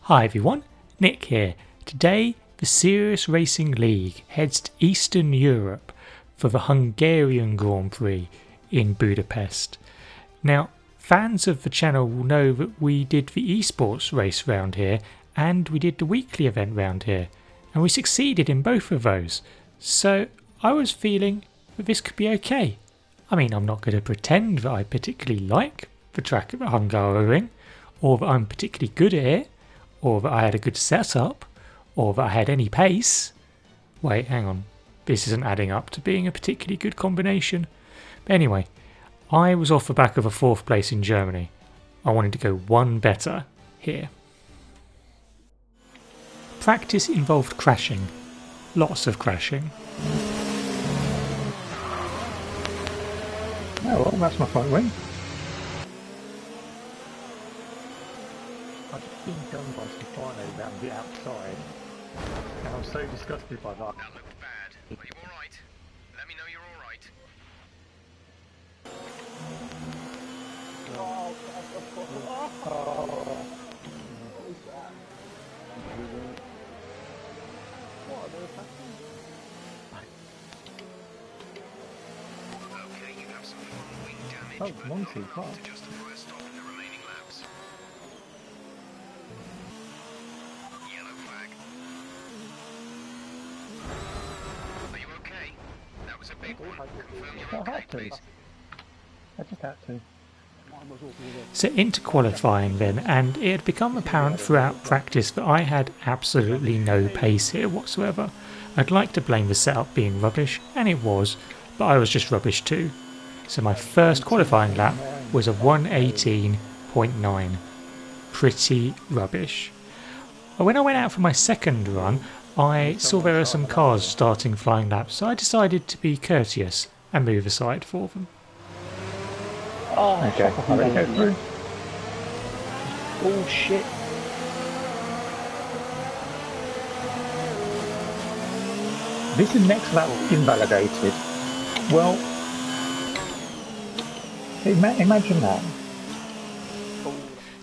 Hi everyone, Nick here. Today the Serious Racing League heads to Eastern Europe for the Hungarian Grand Prix in Budapest. Now, fans of the channel will know that we did the Esports race round here and we did the weekly event round here, and we succeeded in both of those. So I was feeling that this could be okay. I mean, I'm not going to pretend that I particularly like the track at Hungaroring, or that I'm particularly good at it, or that I had a good setup, or that I had any pace. Wait, hang on. This isn't adding up to being a particularly good combination. But anyway, I was off the back of a 4th place in Germany. I wanted to go one better here. Practice involved crashing. Lots of crashing. Oh well, that's my front wing. I've just been done by Stefano down the outside, and I'm so disgusted by that. That looked bad. Are you alright? Let me know you're alright. Okay, you have some front wing damage, but not enough to justify a stop in the remaining laps. Yellow flag. Are you okay? That was a big one. Confirm you're okay, please. I just had to. So into qualifying then, and it had become apparent throughout practice that I had absolutely no pace here whatsoever. I'd like to blame the setup being rubbish, and it was, but I was just rubbish too. So my first qualifying lap was a 1:18.9. Pretty rubbish. When I went out for my second run, I saw there were some cars starting flying laps, so I decided to be courteous and move aside for them. Oh, okay. I'm ready to go through. Bullshit. This is next lap invalidated. Well, imagine that.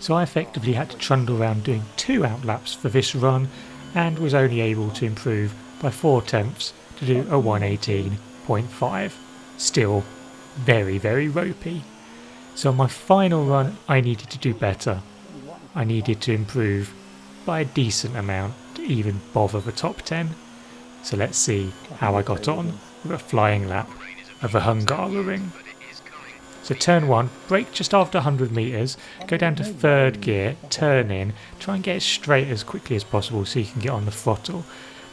So I effectively had to trundle around doing 2 out laps for this run, and was only able to improve by 4/10 to do a 1:18.5. Still very, very ropey. So on my final run, I needed to do better. I needed to improve by a decent amount to even bother the top 10. So let's see how I got on with a flying lap of the Hungaroring. So turn 1, brake just after 100 metres, go down to 3rd gear, turn in, try and get it straight as quickly as possible so you can get on the throttle.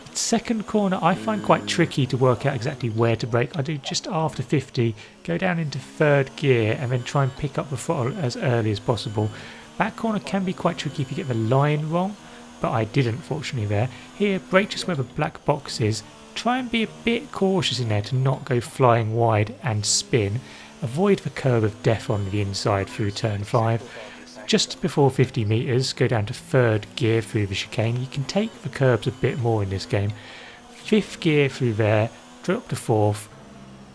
The second corner I find quite tricky to work out exactly where to brake. I do just after 50, go down into 3rd gear and then try and pick up the throttle as early as possible. That corner can be quite tricky if you get the line wrong, but I didn't fortunately there. Here, brake just where the black box is, try and be a bit cautious in there to not go flying wide and spin. Avoid the curb of death on the inside through turn 5. Just before 50 metres, go down to 3rd gear through the chicane. You can take the curbs a bit more in this game. 5th gear through there, drop to 4th,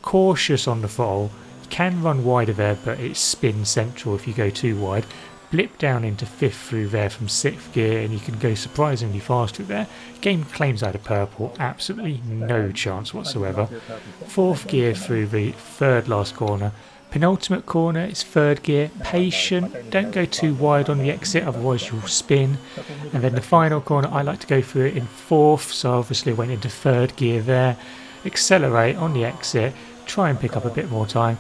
cautious on the throttle. You can run wider there, but it's spin central if you go too wide. Blip down into 5th through there from 6th gear, and you can go surprisingly fast through there. Game claims out of purple, absolutely no chance whatsoever. 4th gear through the 3rd last corner. Penultimate corner is 3rd gear, patient, don't go too wide on the exit otherwise you'll spin. And then the final corner I like to go through it in 4th, so obviously went into 3rd gear there. Accelerate on the exit, try and pick up a bit more time,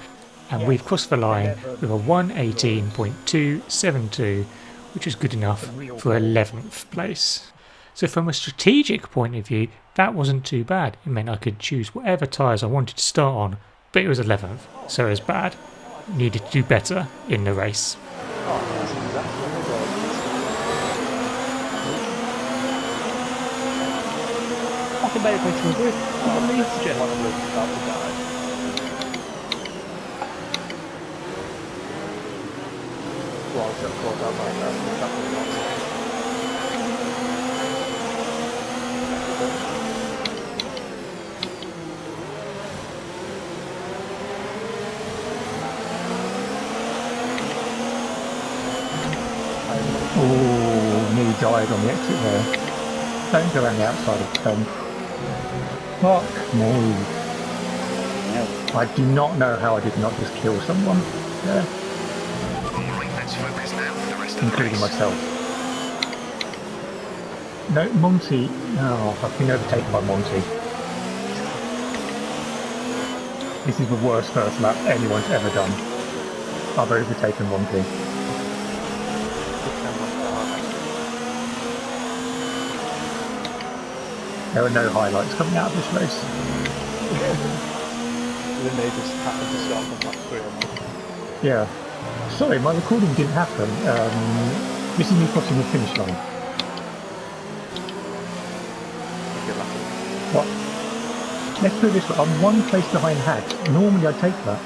and we've crossed the line with a 1:18.272, which is good enough for 11th place. So from a strategic point of view, that wasn't too bad. It meant I could choose whatever tyres I wanted to start on, but it was 11th, so it was bad. Needed to do better in the race. I can make it good. Oh, died on the exit there. Don't go around the outside of the tent. Fuck me. I do not know how I did not just kill someone there. Alright, let's focus now for the rest of the Including race. myself. No, Monty. Oh, I've been overtaken by Monty. This is the worst first lap anyone's ever done. I've overtaken Monty. There are no highlights coming out of this race. Then they just happened to start on lap 3. Yeah. Sorry, my recording didn't happen. This is me crossing the finish line. What? Let's put it this way, I'm one place behind Hags. Normally I'd take that.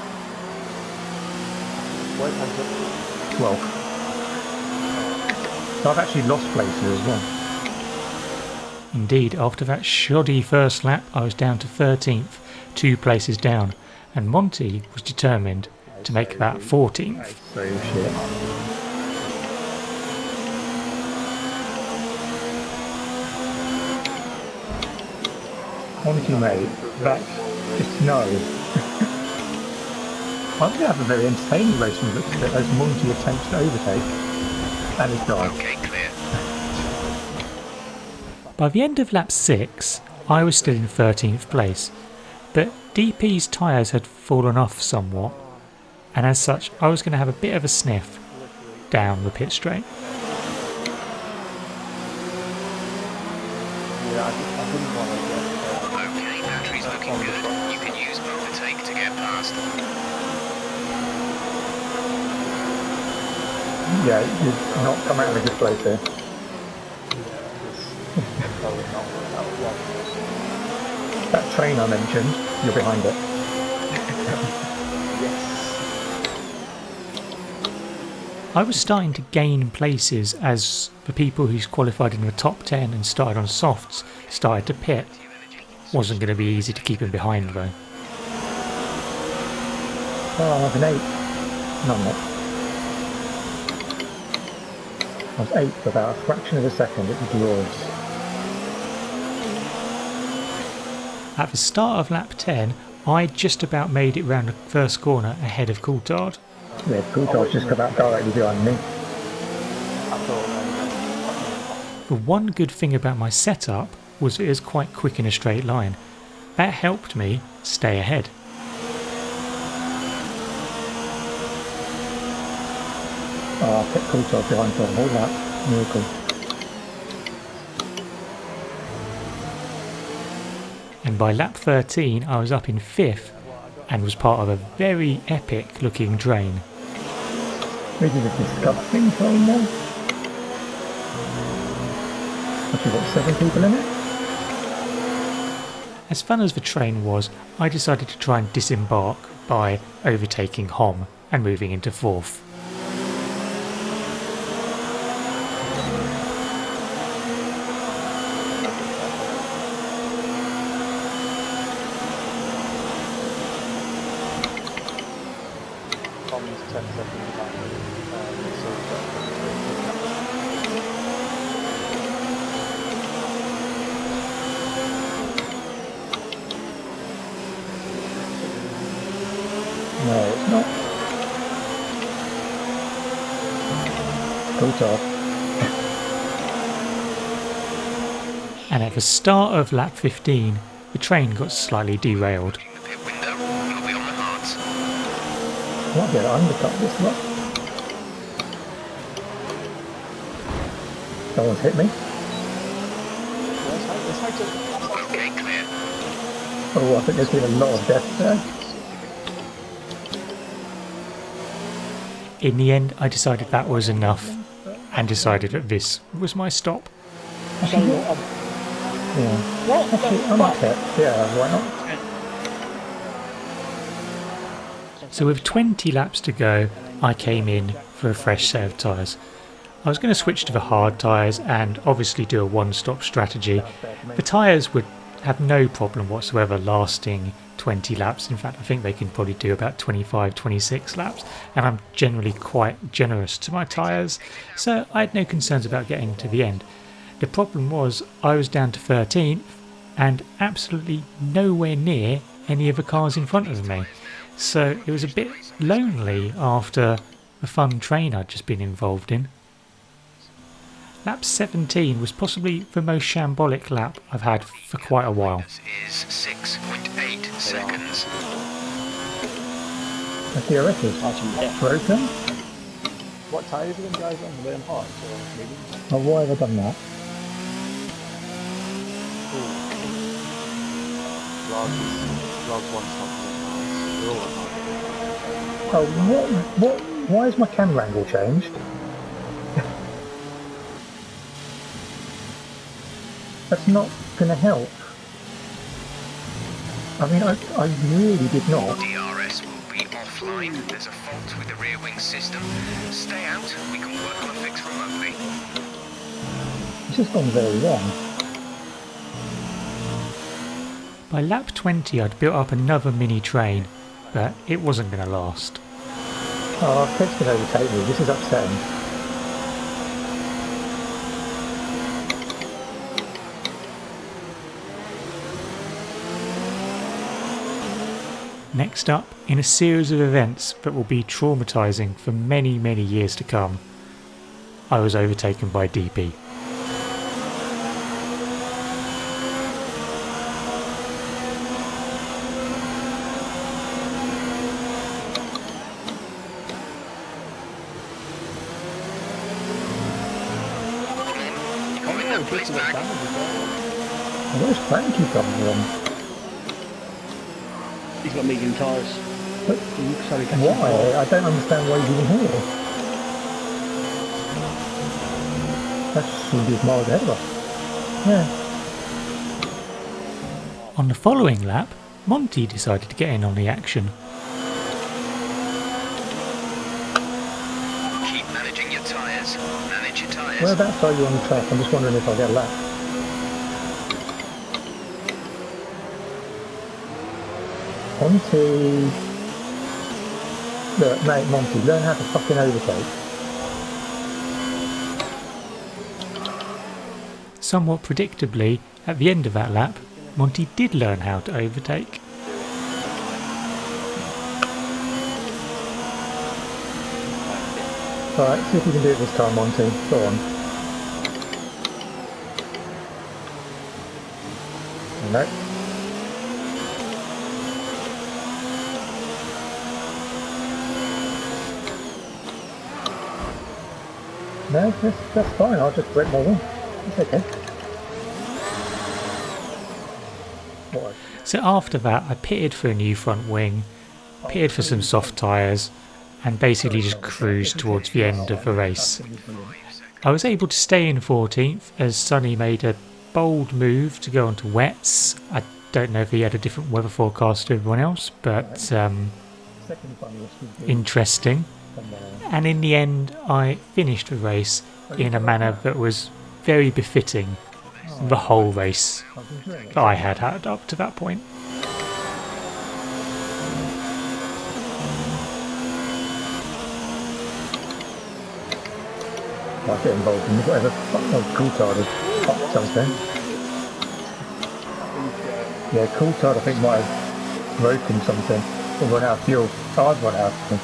Right hands up. 12. So I've actually lost places as well. Indeed, after that shoddy first lap, I was down to 13th, 2 places down, and Monty was determined to make that 14th. So shit. Honestly, mate, that's just no. I'm going to have a very entertaining race from the looks of it as Monty attempts to overtake and has died. Okay, clear. By the end of lap 6, I was still in 13th place, but DP's tyres had fallen off somewhat, and as such I was going to have a bit of a sniff down the pit straight. Yeah, I didn't want to get Okay, battery's looking good. You can use overtake to get past. Yeah, you've not come out of a good place here. That train I mentioned, you're behind it. I was starting to gain places as the people who's qualified in the top 10 and started on softs started to pit. Wasn't going to be easy to keep him behind though. Oh, I have an 8. No, I'm not. I was 8 for about a fraction of a second at the draws. At the start of lap 10, I just about made it round the first corner ahead of Coulthard. Yeah, Coulthard's just about directly behind me. The one good thing about my setup was it was quite quick in a straight line. That helped me stay ahead. Oh, I kept Coulthard behind for the whole lap. Miracle. And by lap 13 I was up in 5th and was part of a very epic looking drain. This is a disgusting train now. Actually got 7 people in it. As fun as the train was, I decided to try and disembark by overtaking Hom and moving into 4th. Tom's 10 seconds behind me. No, it's not. Coulthard. And at the start of lap 15, the train got slightly derailed. The pit window, you'll be on the hards. Might get an undercut this lot. Someone's hit me. Okay, clear. Oh, I think there's been a lot of deaths there. In the end, I decided that was enough and decided that this was my stop. Actually, yeah. What? Actually, I like that. Yeah, why not? So with 20 laps to go, I came in for a fresh set of tyres. I was going to switch to the hard tyres and obviously do a one-stop strategy. The tyres would have no problem whatsoever lasting 20 laps. In fact, I think they can probably do about 25, 26 laps, and I'm generally quite generous to my tyres, so I had no concerns about getting to the end. The problem was I was down to 13th and absolutely nowhere near any of the cars in front of me, so it was a bit lonely after the fun train I'd just been involved in. Lap 17 was possibly the most shambolic lap I've had for quite a while. Is 6.8 seconds. I see a record. Broken? What tyres are them guys on? Were they on hards or mediums? Oh, why have I done that? Log one's not on hards. They're all on hards. Oh, why has my camera angle changed? That's not going to help. I mean, I really did not. DRS will be offline. There's a fault with the rear wing system. Stay out. We can work on a fix remotely. It's just gone very wrong. By lap 20 I'd built up another mini train, but it wasn't going to last. Oh, Ted's going to overtake me. This is upsetting. Next up, in a series of events that will be traumatising for many, many years to come, I was overtaken by DP. Where's Frankie coming from? He's got medium tyres. But why? I don't understand why he's even here. That should be miles ahead of us. Yeah. On the following lap, Monty decided to get in on the action. Keep managing your tyres. Manage your tyres. Whereabouts are you on the track? I'm just wondering if I'll get a lap. Monty. Look, mate, Monty, learn how to fucking overtake. Somewhat predictably, at the end of that lap, Monty did learn how to overtake. Alright, see if you can do it this time, Monty. Go on. No. No, that's fine. I'll just break my wing. It's okay. What? So after that, I pitted for a new front wing, pitted for some soft tyres, and basically just cruised towards the end of the race. I was able to stay in 14th as Sonny made a bold move to go onto wets. I don't know if he had a different weather forecast to everyone else, but interesting. And in the end, I finished the race in a manner that was very befitting the whole race that I had had up to that point. I'll get involved in whatever Coulthard has popped something. Yeah, Coulthard I think might have broken something or run out of fuel. Oh, I've run out of fuel.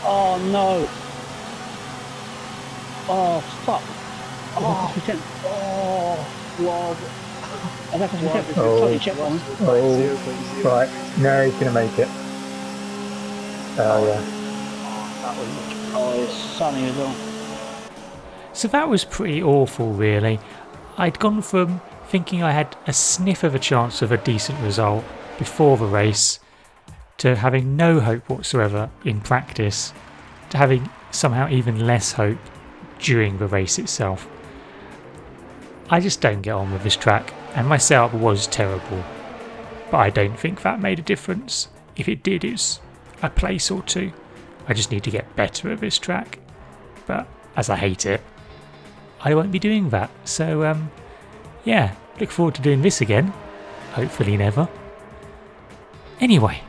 Oh no! Oh fuck! Lord! I've had to check on. Oh, right. No, he's going to make it. Oh, yeah. Oh, it's sunny as well. So that was pretty awful, really. I'd gone from thinking I had a sniff of a chance of a decent result before the race to having no hope whatsoever in practice, to having somehow even less hope during the race itself. I just don't get on with this track, and my setup was terrible, but I don't think that made a difference. If it did, it's a place or two. I just need to get better at this track, but as I hate it, I won't be doing that. So yeah, look forward to doing this again. Hopefully never. Anyway,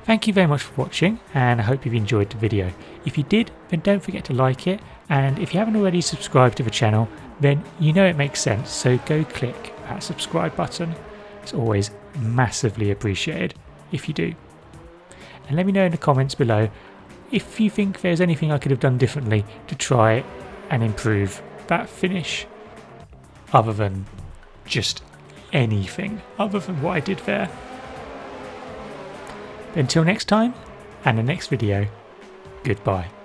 thank you very much for watching, and I hope you've enjoyed the video. If you did, then don't forget to like it, and if you haven't already subscribed to the channel, then you know it makes sense, so go click that subscribe button. It's always massively appreciated if you do. And let me know in the comments below if you think there's anything I could have done differently to try and improve that finish, other than just anything other than what I did there. Until next time, and the next video, goodbye.